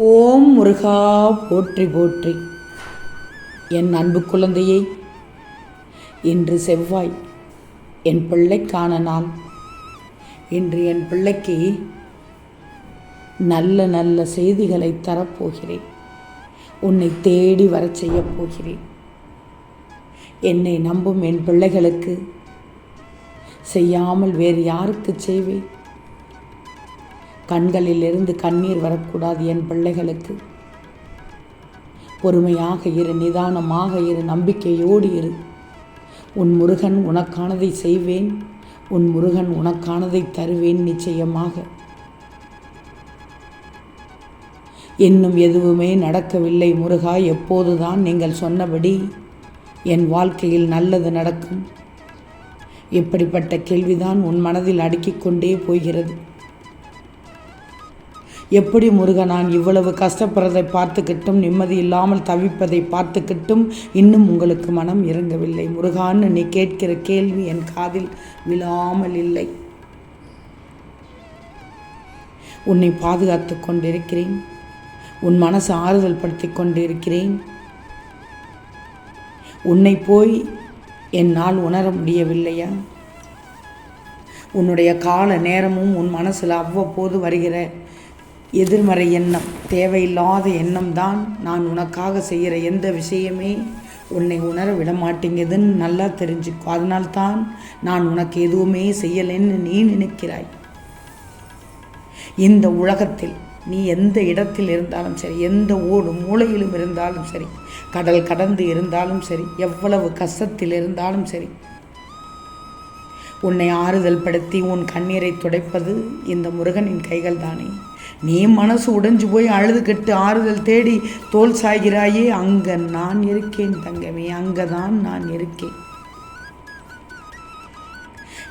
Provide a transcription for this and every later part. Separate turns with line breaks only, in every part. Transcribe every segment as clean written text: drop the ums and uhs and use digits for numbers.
ஓம் முருகா போற்றி போற்றி. என் அன்பு குழந்தையே, இன்று செவ்வாய், என் பிள்ளைக்கான நாள். இன்று என் பிள்ளைக்கு நல்ல நல்ல செய்திகளை தரப்போகிறேன். உன்னை தேடி வரச் செய்யப் போகிறேன். என்னை நம்பும் என் பிள்ளைகளுக்கு செய்யாமல் வேறு யாருக்கு செய்வேன்? கண்களிலிருந்து கண்ணீர் வரக்கூடாது என் பிள்ளைகளுக்கு. பொறுமையாக இரு, நிதானமாக இரு, நம்பிக்கையோடு இரு. உன் முருகன் உனக்கானதை செய்வேன், உன் முருகன் உனக்கானதை தருவேன் நிச்சயமாக. இன்னும் எதுவுமே நடக்கவில்லை முருகா, எப்போதுதான் நீங்கள் சொன்னபடி என் வாழ்க்கையில் நல்லது நடக்கும்? இப்படிப்பட்ட கேள்விதான் உன் மனதில் அடுக்கிக் கொண்டே போகிறது. எப்படி முருக, நான் இவ்வளவு கஷ்டப்படுறதை பார்த்துக்கிட்டும், நிம்மதி இல்லாமல் தவிப்பதை பார்த்துக்கிட்டும் இன்னும் உங்களுக்கு மனம் இறங்கவில்லை முருகான்னு நீ கேட்கிற கேள்வி என் காதில் விழாமல் இல்லை. உன்னை பாதுகாத்து கொண்டிருக்கிறேன், உன் மனசை ஆறுதல் படுத்தி கொண்டிருக்கிறேன். உன்னை போய் என்னால் உணர முடியவில்லையா? உன்னுடைய கால நேரமும் உன் மனசில் அவ்வப்போது வருகிற எதிர்மறை எண்ணம், தேவையில்லாத எண்ணம் தான் நான் உனக்காக செய்கிற எந்த விஷயமே உன்னை உணர விட மாட்டேங்குதுன்னு நல்லா தெரிஞ்சுக்கோ. அதனால்தான் நான் உனக்கு எதுவுமே செய்யலைன்னு நீ நினைக்கிறாய். இந்த உலகத்தில் நீ எந்த இடத்தில் இருந்தாலும் சரி, எந்த மூலையிலும் இருந்தாலும் சரி, கடல் கடந்து இருந்தாலும் சரி, எவ்வளவு கஷ்டத்தில் இருந்தாலும் சரி, உன்னை ஆறுதல் படுத்தி உன் கண்ணீரை துடைப்பது இந்த முருகனின் கைகள் தானே. நீ மனசு உடைஞ்சு போய் அழுதுகிட்டு ஆறுதல் தேடி தோல் சாய்கிறாயே, அங்கே நான் இருக்கேன் தங்கமே, அங்கே தான் நான் இருக்கேன்.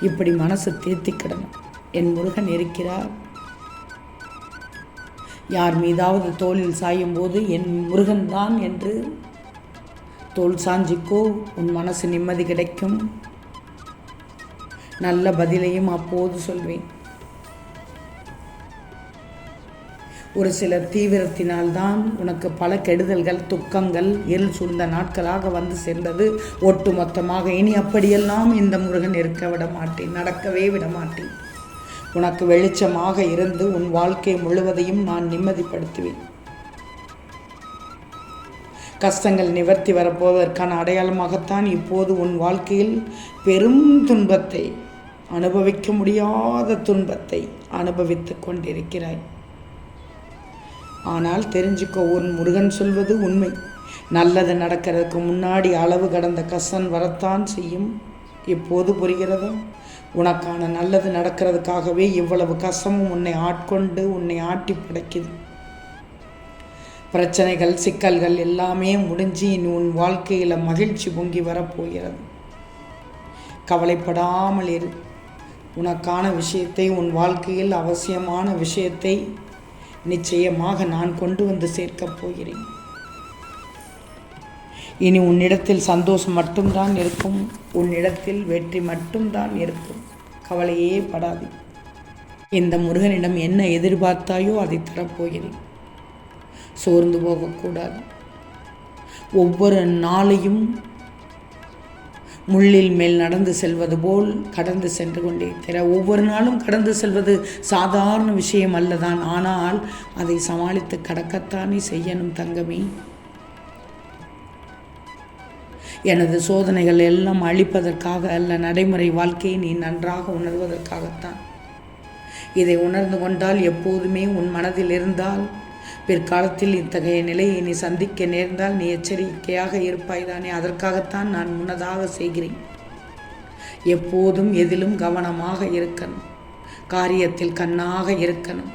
இப்படி மனசு தேர்த்திக்கிடணும். என் முருகன் இருக்கிறார். யார் மீதாவது தோளில் சாயும் போது என் முருகன் தான் என்று தோல் சாஞ்சிக்கோ, உன் மனசு நிம்மதி கிடைக்கும். நல்ல பதிலையும் அப்போது சொல்வேன். ஒரு சில தீவிரத்தினால்தான் உனக்கு பல கெடுதல்கள், துக்கங்கள், இருள் சூழ்ந்த நாட்களாக வந்து சேர்ந்தது. ஒட்டு மொத்தமாக இனி அப்படியெல்லாம் இந்த முருகன் இருக்க விட மாட்டேன், நடக்கவே விட மாட்டேன். உனக்கு வெளிச்சமாக இருந்து உன் வாழ்க்கை முழுவதையும் நான் நிம்மதிப்படுத்துவேன். கஷ்டங்கள் நிவர்த்தி வரப்போவதற்கான அடையாளமாகத்தான் இப்போது உன் வாழ்க்கையில் பெரும் துன்பத்தை, அனுபவிக்க முடியாத துன்பத்தை அனுபவித்து கொண்டிருக்கிறாய். ஆனால் தெரிஞ்சுக்கோ, உன் முருகன் சொல்வது உண்மை. நல்லது நடக்கிறதுக்கு முன்னாடி அளவு கடந்த கஷ்டம் வரத்தான் செய்யும். இப்போது புரிகிறதா? உனக்கான நல்லது நடக்கிறதுக்காகவே இவ்வளவு கஷ்டமும் உன்னை ஆட்கொண்டு உன்னை ஆட்டி படைக்குது. பிரச்சனைகள், சிக்கல்கள் எல்லாமே முடிஞ்சு உன் வாழ்க்கையில் மகிழ்ச்சி பொங்கி வரப்போகிறது. கவலைப்படாமல் இரு. உனக்கான விஷயத்தை, உன் வாழ்க்கையில் அவசியமான விஷயத்தை நிச்சயமாக நான் கொண்டு வந்து சேர்க்கப் போகிறேன். இனி உன்னிடத்தில் சந்தோஷம் மட்டும்தான் இருக்கும், உன்னிடத்தில் வெற்றி மட்டும்தான் இருக்கும். கவலையே படாதே. இந்த முருகனிடம் என்ன எதிர்பார்த்தாயோ அதை தரப்போகிறேன். சோர்ந்து போகக்கூடாது. ஒவ்வொரு நாளையும் முள்ளில் மேல் நடந்து செல்வது போல் கடந்து சென்று கொண்டே இருக்கிற. ஒவ்வொரு நாளும் கடந்து செல்வது சாதாரண விஷயம் அல்லதான். ஆனால் அதை சமாளித்து கடக்கத்தானே செய்யணும் தங்கமே. எனது சோதனைகள் எல்லாம் அழிப்பதற்காக அல்ல, நடைமுறை வாழ்க்கையை நீ நன்றாக உணர்வதற்காகத்தான். இதை உணர்ந்து கொண்டால், எப்போதுமே உன் மனதில் இருந்தால், பிற்காலத்தில் இத்தகைய நிலையை நீ சந்திக்க நேர்ந்தால் நீ எச்சரிக்கையாக இருப்பாய்தானே. அதற்காகத்தான் நான் முன்னதாக செய்கிறேன். எப்போதும் எதிலும் கவனமாக இருக்கணும், காரியத்தில் கண்ணாக இருக்கணும்.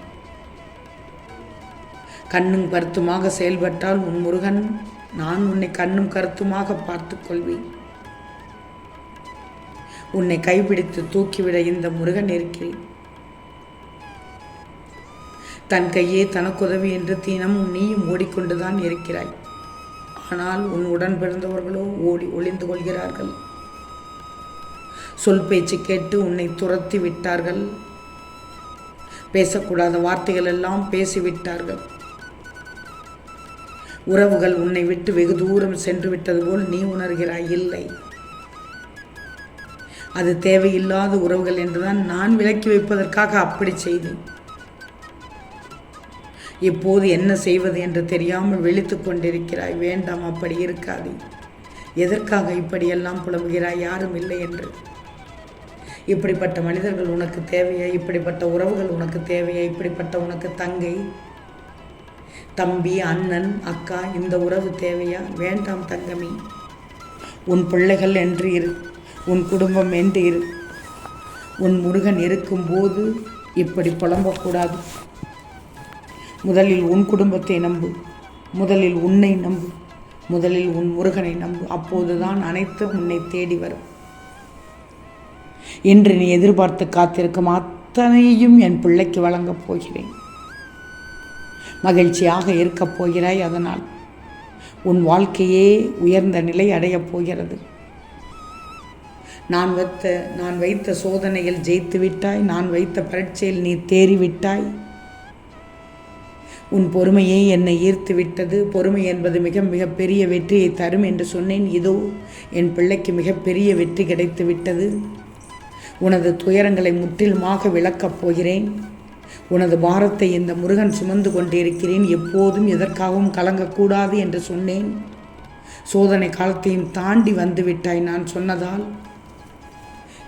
கண்ணும் கருத்துமாக செயல்பட்டால் உன் முருகன், நான் உன்னை கண்ணும் கருத்துமாக பார்த்து கொள்வேன். உன்னை கைப்பிடித்து தூக்கிவிட இந்த முருகன் இருக்கிறேன். தன் கையே தனக்குதவி என்று தினமும் நீயும் ஓடிக்கொண்டுதான் இருக்கிறாய். ஆனால் உன் உடன் பிறந்தவர்களோ ஒளிந்து கொள்கிறார்கள். சொல் பேச்சு கேட்டு உன்னை துரத்தி விட்டார்கள். பேசக்கூடாத வார்த்தைகள் எல்லாம் பேசிவிட்டார்கள். உறவுகள் உன்னை விட்டு வெகு தூரம் சென்று விட்டது போல் நீ உணர்கிறாய். இல்லை, அது தேவையில்லாத உறவுகள் என்றுதான் நான் விலக்கி வைப்பதற்காக அப்படி செய்தேன். இப்போது என்ன செய்வது என்று தெரியாமல் விழித்து கொண்டிருக்கிறாய். வேண்டாம், அப்படி இருக்காது. எதற்காக இப்படியெல்லாம் புலம்புகிறாய்? யாரும் இல்லை என்று. இப்படிப்பட்ட மனிதர்கள் உனக்கு தேவையா? இப்படிப்பட்ட உறவுகள் உனக்கு தேவையா? இப்படிப்பட்ட உனக்கு தங்கை, தம்பி, அண்ணன், அக்கா, இந்த உறவு தேவையா? வேண்டாம் தங்கமி. உன் பிள்ளைகள் என்று இரு, உன் குடும்பம் என்று இரு. உன் முருகன் இருக்கும்போது இப்படி புலம்பக்கூடாது. முதலில் உன் குடும்பத்தை நம்பு, முதலில் உன்னை நம்பு, முதலில் உன் முருகனை நம்பு. அப்போதுதான் அனைத்தும் உன்னை தேடி வரும். இன்று நீ எதிர்பார்த்து காத்திருக்கும் அத்தனையும் என் பிள்ளைக்கு வழங்கப் போகிறேன். மகிழ்ச்சியாக இருக்கப் போகிறாய். அதனால் உன் வாழ்க்கையே உயர்ந்த நிலை அடையப் போகிறது. நான் வைத்த சோதனையில் ஜெயித்து விட்டாய். நான் வைத்த பரீட்சையில் நீ தேறிவிட்டாய். உன் பொறுமையே என்னை ஈர்த்து விட்டது. பொறுமை என்பது மிக மிக பெரிய வெற்றியை தரும் என்று சொன்னேன். இதோ என் பிள்ளைக்கு மிகப்பெரிய வெற்றி கிடைத்து விட்டது. உனது துயரங்களை முற்றிலுமாக விளக்கப் போகிறேன். உனது பாரத்தை இந்த முருகன் சுமந்து கொண்டிருக்கிறேன். எப்போதும் எதற்காகவும் கலங்கக்கூடாது என்று சொன்னேன். சோதனை காலத்தையும் தாண்டி வந்து விட்டாய். நான் சொன்னதால்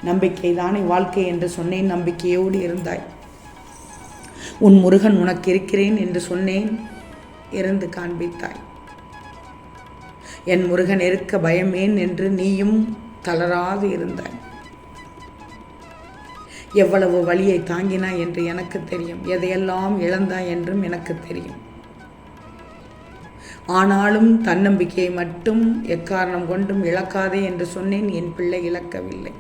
நம்பிக்கை தானே வாழ்க்கை என்று சொன்னேன். நம்பிக்கையோடு இருந்தாய். உன் முருகன் உனக்கு இருக்கிறேன் என்று சொன்னேன். இருந்து காண்பித்தாய். என் முருகன் இருக்க பயமேன் என்று நீயும் தளராது இருந்தாய். எவ்வளவு வலியை தாங்கினாய் என்று எனக்கு தெரியும். எதையெல்லாம் இழந்தாய் என்றும் எனக்கு தெரியும். ஆனாலும் தன்னம்பிக்கையை மட்டும் எக்காரணம் கொண்டும் இழக்காதே என்று சொன்னேன். என் பிள்ளை இழக்கவில்லை.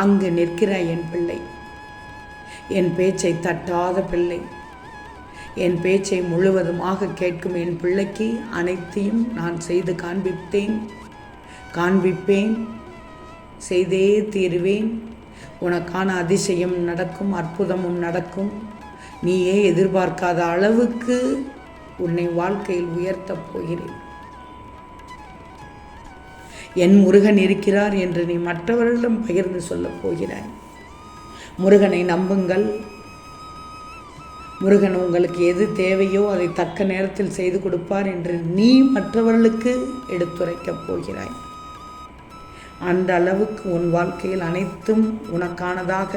அங்கு நிற்கிறாய் என் பிள்ளை. என் பேச்சை தட்டாத பிள்ளை. என் பேச்சை முழுவதுமாக கேட்கும் என் பிள்ளைக்கு அனைத்தையும் நான் செய்து காண்பிப்பேன், செய்தே தீருவேன். உனக்கான அதிசயம் நடக்கும், அற்புதமும் நடக்கும். நீயே எதிர்பார்க்காத அளவுக்கு உன்னை வாழ்க்கையில் உயர்த்தப் போகிறேன். என் முருகன் இருக்கிறார் என்று நீ மற்றவர்களிடம் பகிர்ந்து சொல்லப் போகிறாய். முருகனை நம்புங்கள். முருகன் உங்களுக்கு எது தேவையோ அதை தக்க நேரத்தில் செய்து கொடுப்பார் என்று நீ மற்றவர்களுக்கு எடுத்துரைக்கப் போகிறாய். அந்த அளவுக்கு உன் வாழ்க்கையில் அனைத்தும் உனக்கானதாக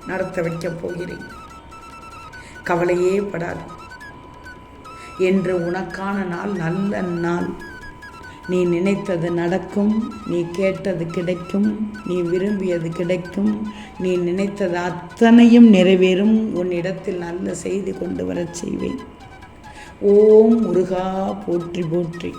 நடத்த வைக்கப் போகிறேன். கவலையே படாது. என்று உனக்கான நாள் நல்ல நாள். நீ நினைத்தது நடக்கும், நீ கேட்டது கிடைக்கும், நீ விரும்பியது கிடைக்கும், நீ நினைத்தது அத்தனையும் நிறைவேறும். உன்னிடத்தில் நல்ல செய்தி கொண்டு வரச் செய்வேன். ஓம் முருகா போற்றி போற்றி.